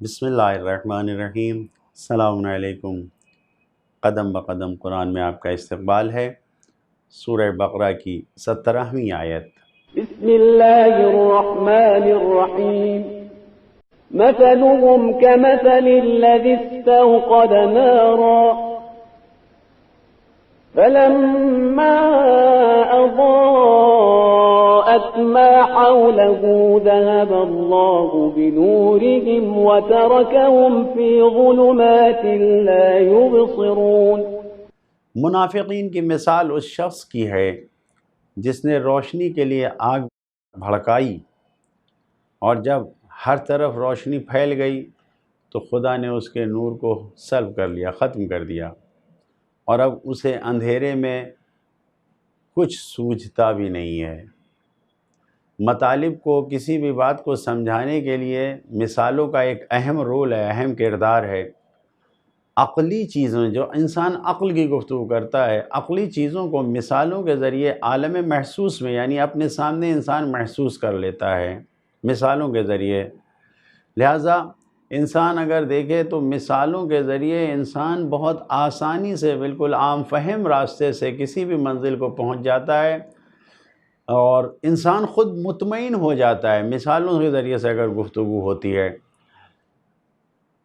بسم اللہ الرحمن الرحیم۔ السلام علیکم۔ قدم بقدم قرآن میں آپ کا استقبال ہے۔ سورہ بقرہ کی 17ویں آیت۔ بسم اللہ الرحمن الرحیم مثلهم كمثل الذي استوقد نارا فلما أضاءت ما حوله ذهب الله بنورهم وتركهم في ظلمات لا يبصرون۔ منافقین کی مثال اس شخص کی ہے جس نے روشنی کے لیے آگ بھڑکائی، اور جب ہر طرف روشنی پھیل گئی تو خدا نے اس کے نور کو سلب کر لیا، ختم کر دیا، اور اب اسے اندھیرے میں کچھ سوجھتا بھی نہیں ہے۔ مطالب کو، کسی بھی بات کو سمجھانے کے لیے مثالوں کا ایک اہم رول ہے، اہم کردار ہے۔ عقلی چیزوں، جو انسان عقل کی گفتگو کرتا ہے، عقلی چیزوں کو مثالوں کے ذریعے عالم محسوس میں، یعنی اپنے سامنے انسان محسوس کر لیتا ہے مثالوں کے ذریعے۔ لہٰذا انسان اگر دیکھے تو مثالوں کے ذریعے انسان بہت آسانی سے، بالکل عام فہم راستے سے کسی بھی منزل کو پہنچ جاتا ہے، اور انسان خود مطمئن ہو جاتا ہے مثالوں کے ذریعے سے اگر گفتگو ہوتی ہے۔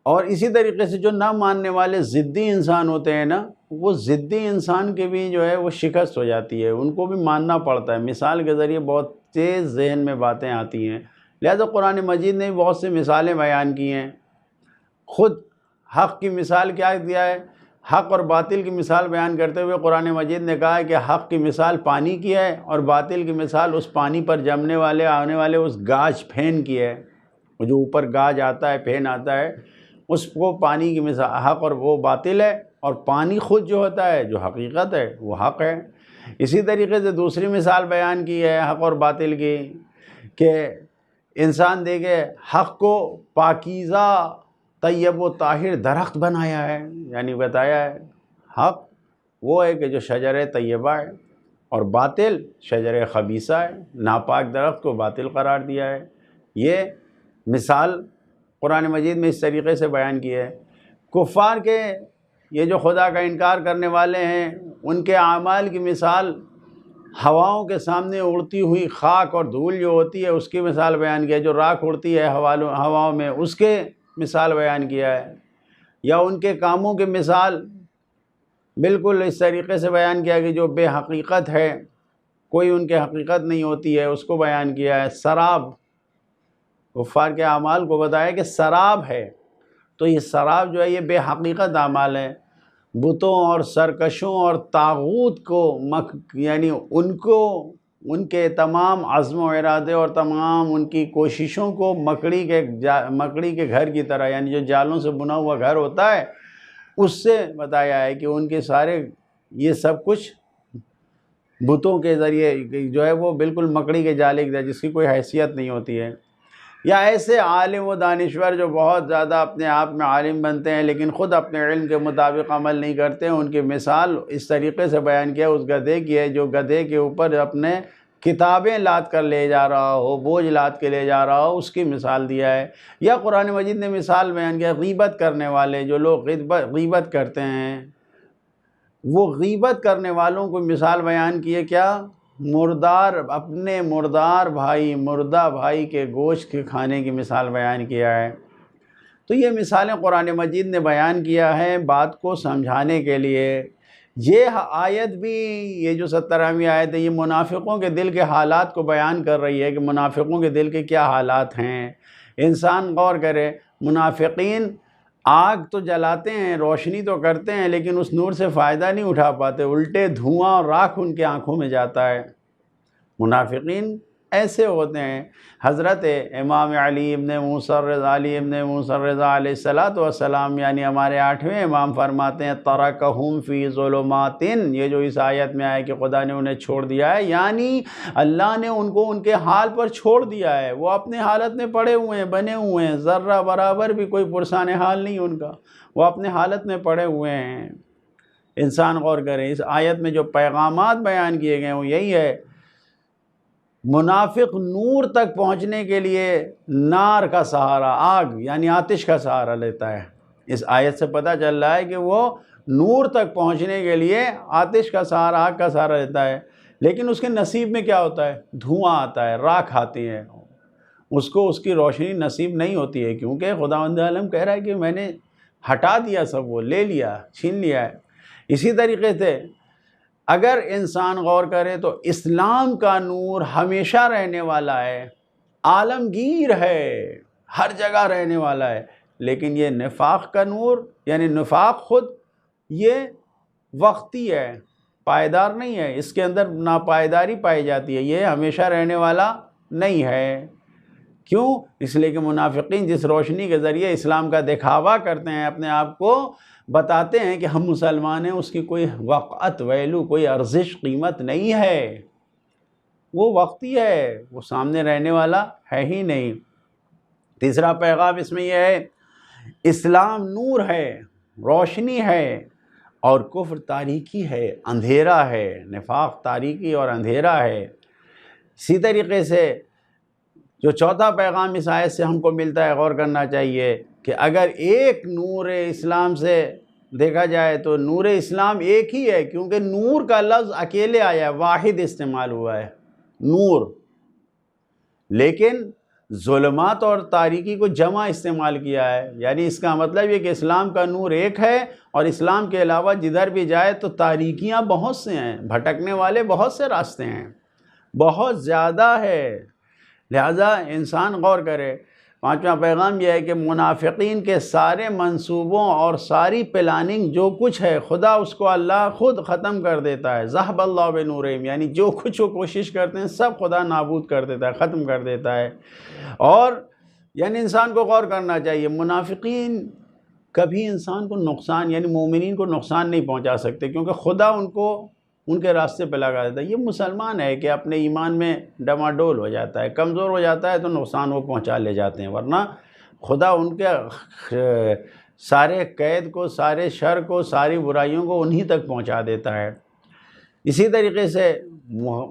اور اسی طریقے سے جو نہ ماننے والے ضدی انسان ہوتے ہیں نا، وہ ضدی انسان کے بھی جو ہے وہ شکست ہو جاتی ہے، ان کو بھی ماننا پڑتا ہے۔ مثال کے ذریعے بہت تیز ذہن میں باتیں آتی ہیں۔ لہذا قرآن مجید نے بھی بہت سی مثالیں بیان کی ہیں۔ خود حق کی مثال کیا دیا ہے؟ حق اور باطل کی مثال بیان کرتے ہوئے قرآن مجید نے کہا ہے کہ حق کی مثال پانی کی ہے، اور باطل کی مثال اس پانی پر جمنے والے، آنے والے اس گاج پھین کی ہے۔ وہ جو اوپر گاج آتا ہے، پھین آتا ہے، اس کو پانی کی مثال، حق اور وہ باطل ہے، اور پانی خود جو ہوتا ہے، جو حقیقت ہے، وہ حق ہے۔ اسی طریقے سے دوسری مثال بیان کی ہے حق اور باطل کی، کہ انسان دیکھے حق کو پاکیزہ طیب و طاہر درخت بنایا ہے، یعنی بتایا ہے حق وہ ہے کہ جو شجر طیبہ ہے، اور باطل شجر خبیثہ ہے، ناپاک درخت کو باطل قرار دیا ہے۔ یہ مثال قرآن مجید میں اس طریقے سے بیان کی ہے۔ کفار کے، یہ جو خدا کا انکار کرنے والے ہیں، ان کے اعمال کی مثال ہواؤں کے سامنے اڑتی ہوئی خاک اور دھول جو ہوتی ہے اس کی مثال بیان کیا ہے، جو راکھ اڑتی ہے ہواؤں میں، اس کے مثال بیان کیا ہے۔ یا ان کے کاموں کی مثال بالکل اس طریقے سے بیان کیا کہ جو بے حقیقت ہے، کوئی ان کے حقیقت نہیں ہوتی ہے، اس کو بیان کیا ہے۔ سراب، کفار کے اعمال کو بتایا کہ سراب ہے، تو یہ سراب جو ہے یہ بے حقیقت اعمال ہے۔ بتوں اور سرکشوں اور طاغوت کو یعنی ان کے تمام عزم و ارادے اور تمام ان کی کوششوں کو مکڑی کے گھر کی طرح، یعنی جو جالوں سے بنا ہوا گھر ہوتا ہے، اس سے بتایا ہے کہ ان کے سارے یہ سب کچھ بتوں کے ذریعے جو ہے وہ بالکل مکڑی کے جالے کی طرح، جس کی کوئی حیثیت نہیں ہوتی ہے۔ یا ایسے عالم و دانشور جو بہت زیادہ اپنے آپ میں عالم بنتے ہیں لیکن خود اپنے علم کے مطابق عمل نہیں کرتے ہیں، ان کی مثال اس طریقے سے بیان کیا اس گدھے کی ہے جو گدھے کے اوپر اپنے کتابیں لاد کر لے جا رہا ہو، بوجھ لاد کے لے جا رہا ہو، اس کی مثال دیا ہے۔ یا قرآن مجید نے مثال بیان کیا غیبت کرنے والے، جو لوگ غیبت کرتے ہیں، وہ غیبت کرنے والوں کو مثال بیان کی ہے کیا؟ اپنے مردہ بھائی کے گوشت کے کھانے کی مثال بیان کیا ہے۔ تو یہ مثالیں قرآن مجید نے بیان کیا ہے بات کو سمجھانے کے لیے۔ یہ آیت بھی، یہ جو 17ویں آیت ہے، یہ منافقوں کے دل کے حالات کو بیان کر رہی ہے کہ منافقوں کے دل کے کیا حالات ہیں۔ انسان غور کرے، منافقین آگ تو جلاتے ہیں، روشنی تو کرتے ہیں، لیکن اس نور سے فائدہ نہیں اٹھا پاتے، الٹے دھواں اور راکھ ان کے آنکھوں میں جاتا ہے۔ منافقین ایسے ہوتے ہیں۔ حضرت امام علی ابن موسیٰ الرضا علیہ السلام، یعنی ہمارے 8ویں امام، فرماتے ہیں ترکہم فی ظلمات، یہ جو اس آیت میں آیا کہ خدا نے انہیں چھوڑ دیا ہے، یعنی اللہ نے ان کو ان کے حال پر چھوڑ دیا ہے۔ وہ اپنے حالت میں پڑے ہوئے ہیں، بنے ہوئے ہیں، ذرہ برابر بھی کوئی پرسان حال نہیں ان کا، وہ اپنے حالت میں پڑے ہوئے ہیں۔ انسان غور کریں، اس آیت میں جو پیغامات بیان کیے گئے وہ یہی ہے، منافق نور تک پہنچنے کے لیے نار کا سہارا، آگ یعنی آتش کا سہارا لیتا ہے۔ اس آیت سے پتہ چل رہا ہے کہ وہ نور تک پہنچنے کے لیے آتش کا سہارا، آگ کا سہارا لیتا ہے، لیکن اس کے نصیب میں کیا ہوتا ہے؟ دھواں آتا ہے، راکھ آتی ہے، اس کو اس کی روشنی نصیب نہیں ہوتی ہے، کیونکہ خداوند عالم کہہ رہا ہے کہ میں نے ہٹا دیا، سب وہ لے لیا، چھین لیا ہے۔ اسی طریقے سے اگر انسان غور کرے تو اسلام کا نور ہمیشہ رہنے والا ہے، عالمگیر ہے، ہر جگہ رہنے والا ہے، لیکن یہ نفاق کا نور یعنی نفاق خود یہ وقتی ہے، پائیدار نہیں ہے، اس کے اندر ناپائیداری پائی جاتی ہے، یہ ہمیشہ رہنے والا نہیں ہے۔ کیوں؟ اس لیے کہ منافقین جس روشنی کے ذریعے اسلام کا دکھاوا کرتے ہیں، اپنے آپ کو بتاتے ہیں کہ ہم مسلمان ہیں، اس کی کوئی وقعت ویلو، کوئی ارزش قیمت نہیں ہے، وہ وقتی ہے، وہ سامنے رہنے والا ہے ہی نہیں۔ تیسرا پیغام اس میں یہ ہے، اسلام نور ہے، روشنی ہے، اور کفر تاریکی ہے، اندھیرا ہے، نفاق تاریکی اور اندھیرا ہے۔ اسی طریقے سے جو چوتھا پیغام اس آیت سے ہم کو ملتا ہے، غور کرنا چاہیے کہ اگر ایک نور اسلام سے دیکھا جائے تو نور اسلام ایک ہی ہے، کیونکہ نور کا لفظ اکیلے آیا ہے، واحد استعمال ہوا ہے نور، لیکن ظلمات اور تاریکی کو جمع استعمال کیا ہے، یعنی اس کا مطلب یہ کہ اسلام کا نور ایک ہے، اور اسلام کے علاوہ جدھر بھی جائے تو تاریکیاں بہت سے ہیں، بھٹکنے والے بہت سے راستے ہیں، بہت زیادہ ہے۔ لہذا انسان غور کرے۔ پانچواں پیغام یہ ہے کہ منافقین کے سارے منصوبوں اور ساری پلاننگ جو کچھ ہے، خدا اس کو اللہ خود ختم کر دیتا ہے۔ ذہب اللہ بنورہم، یعنی جو کچھ وہ کوشش کرتے ہیں سب خدا نابود کر دیتا ہے، ختم کر دیتا ہے۔ اور یعنی انسان کو غور کرنا چاہیے، منافقین کبھی انسان کو نقصان یعنی مومنین کو نقصان نہیں پہنچا سکتے، کیونکہ خدا ان کو ان کے راستے پہ لگا دیتا ہے۔ یہ مسلمان ہے کہ اپنے ایمان میں ڈماڈول ہو جاتا ہے، کمزور ہو جاتا ہے تو نقصان وہ پہنچا لے جاتے ہیں، ورنہ خدا ان کے سارے قید کو، سارے شر کو، ساری برائیوں کو انہی تک پہنچا دیتا ہے۔ اسی طریقے سے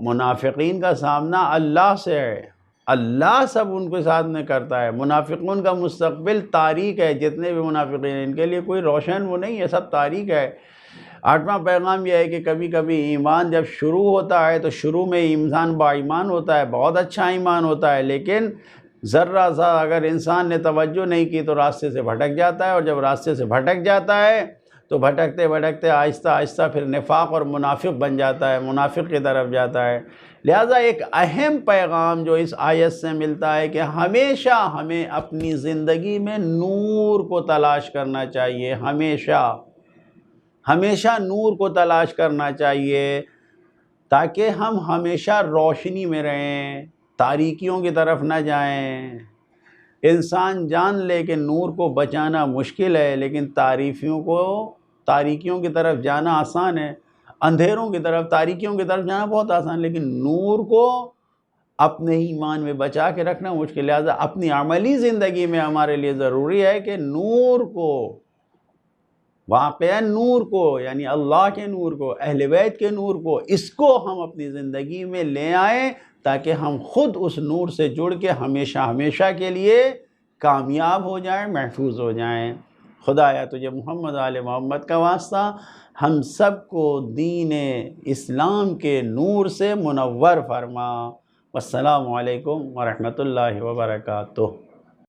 منافقین کا سامنا اللہ سے ہے، اللہ سب ان کے ساتھ میں کرتا ہے۔ منافقون کا مستقبل تاریک ہے، جتنے بھی منافقین ان کے لیے کوئی روشن وہ نہیں ہے، سب تاریک ہے۔ آٹھواں پیغام یہ ہے کہ کبھی کبھی ایمان جب شروع ہوتا ہے تو شروع میں انسان با ایمان ہوتا ہے، بہت اچھا ایمان ہوتا ہے، لیکن ذرہ سا اگر انسان نے توجہ نہیں کی تو راستے سے بھٹک جاتا ہے، اور جب راستے سے بھٹک جاتا ہے تو بھٹکتے بھٹکتے آہستہ آہستہ پھر نفاق اور منافق بن جاتا ہے، منافق کی طرف جاتا ہے۔ لہٰذا ایک اہم پیغام جو اس آیت سے ملتا ہے کہ ہمیشہ ہمیں اپنی زندگی میں نور کو تلاش کرنا چاہیے، ہمیشہ نور کو تلاش کرنا چاہیے، تاکہ ہم ہمیشہ روشنی میں رہیں، تاریکیوں کی طرف نہ جائیں۔ انسان جان لے کہ نور کو بچانا مشکل ہے، لیکن تاریکیوں کی طرف جانا آسان ہے، اندھیروں کی طرف، تاریکیوں کی طرف جانا بہت آسان، لیکن نور کو اپنے ہی ایمان میں بچا کے رکھنا مشکل۔ لہٰذا اپنی عملی زندگی میں ہمارے لیے ضروری ہے کہ نور کو، واقعہ نور کو، یعنی اللہ کے نور کو، اہل بیت کے نور کو، اس کو ہم اپنی زندگی میں لے آئیں، تاکہ ہم خود اس نور سے جڑ کے ہمیشہ کے لیے کامیاب ہو جائیں، محفوظ ہو جائیں۔ خدایا تجھے محمد آل محمد کا واسطہ ہم سب کو دین اسلام کے نور سے منور فرما۔ والسلام علیکم ورحمۃ اللہ وبرکاتہ۔